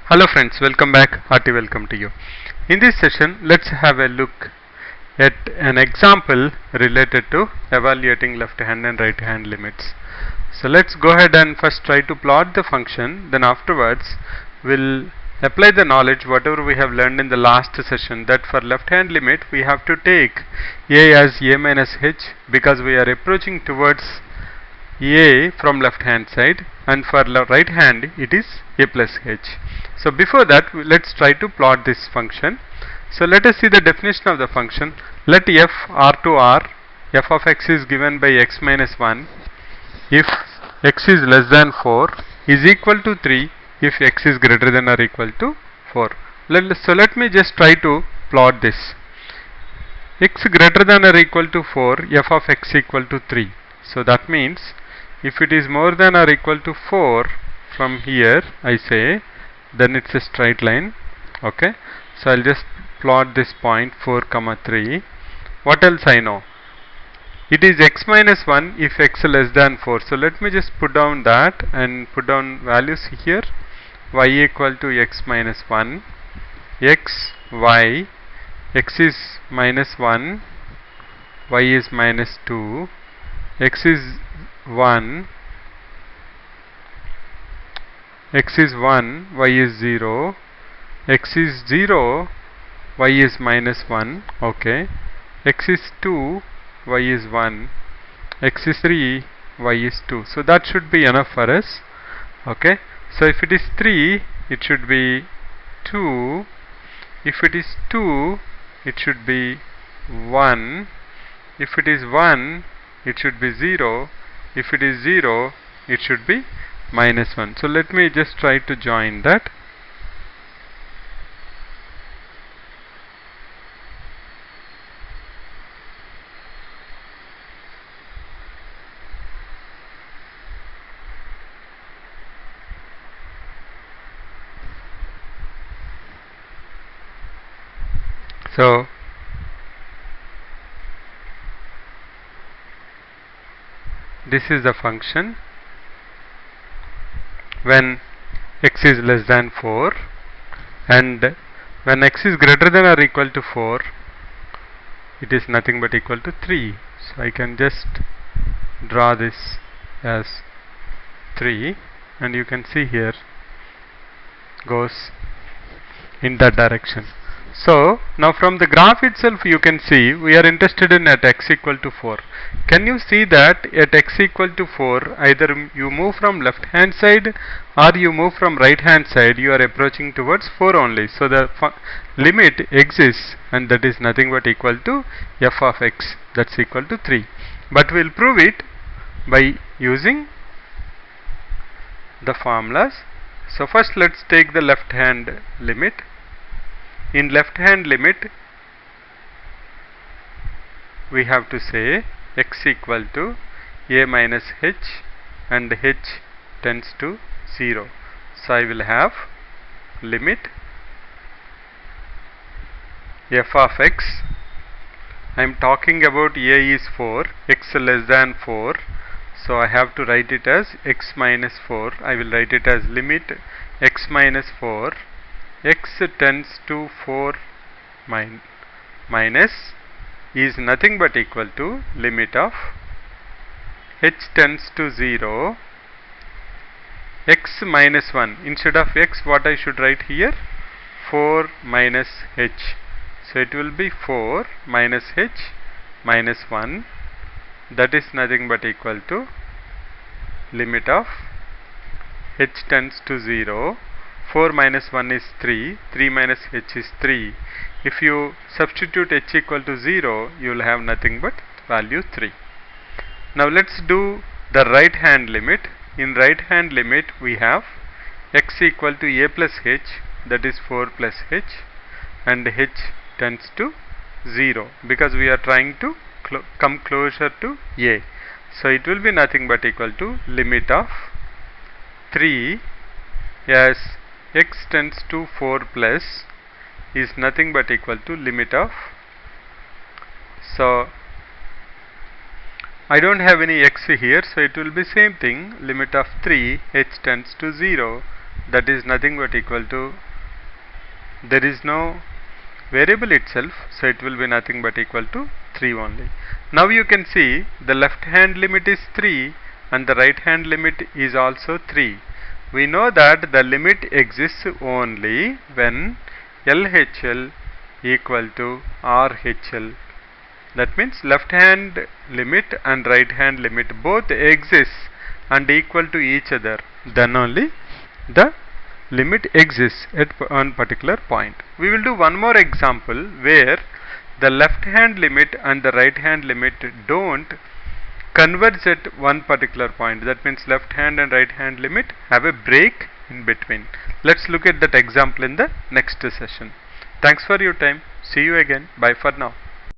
Hello friends, welcome back. Hearty welcome to you. In this session, let's have a look at an example related to evaluating left hand and right hand limits. So let's go ahead and first try to plot the function, then afterwards we'll apply the knowledge whatever we have learned in the last session, that for left hand limit we have to take a as a minus h because we are approaching towards a from left hand side, and for right hand it is a plus h. So before that let's try to plot this function. So let us see the definition of the function. Let f r to r, f of x is given by x minus 1 if x is less than 4 is equal to 3 if x is greater than or equal to 4. So let me just try to plot this. X greater than or equal to 4, f of x equal to 3. So that means if it is more than or equal to 4 from here, I say, then it's a straight line. Okay, so I'll just plot this point 4 comma 3. What else I know? It is x minus 1 if x less than 4. So let me just put down that and put down values here. Y equal to x minus 1, x, y, x is minus 1, y is minus 2, x is 1, x is 1, y is 0, x is 0, y is minus 1, okay, x is 2, y is 1, x is 3, y is 2. So that should be enough for us. Okay, so if it is 3, it should be 2, if it is 2, it should be 1, if it is 1, it should be 0, if it is 0, it should be minus 1. So let me just try to join that. So this is the function when x is less than 4, and when x is greater than or equal to 4, it is nothing but equal to 3. So I can just draw this as 3, and you can see here goes in that direction. So now from the graph itself you can see we are interested in at x equal to 4. Can you see that at x equal to 4, either you move from left hand side or you move from right hand side, you are approaching towards 4 only. So the limit exists, and that is nothing but equal to f of x, that's equal to 3. But we will prove it by using the formulas. So first let's take the left hand limit. In left hand limit we have to say x equal to a minus h and h tends to 0. So I will have limit f of x. I am talking about a is 4, x less than 4. So I have to write it as x minus 4. I will write it as limit x minus 4, x tends to 4 minus is nothing but equal to limit of h tends to 0, x minus 1. Instead of x, what I should write here? 4 minus h. So it will be 4 minus h minus 1, that is nothing but equal to limit of h tends to 0. 4 minus 1 is 3, 3 minus h is 3. If you substitute h equal to 0, you will have nothing but value 3. Now let's do the right hand limit. In right hand limit we have x equal to a plus h, that is 4 plus h, and h tends to 0 because we are trying to come closer to a. So it will be nothing but equal to limit of 3 as x tends to 4 plus is nothing but equal to limit of, so I don't have any x here, so it will be same thing, limit of 3 h tends to 0, that is nothing but equal to, there is no variable itself, so it will be nothing but equal to 3 only. Now you can see the left hand limit is 3 and the right hand limit is also 3. We know that the limit exists only when LHL equal to RHL. That means left hand limit and right hand limit both exist and equal to each other, then only the limit exists at one particular point. We will do one more example where the left hand limit and the right hand limit don't converge at one particular point. That means left hand and right hand limit have a break in between. Let's look at that example in the next session. Thanks for your time. See you again. Bye for now.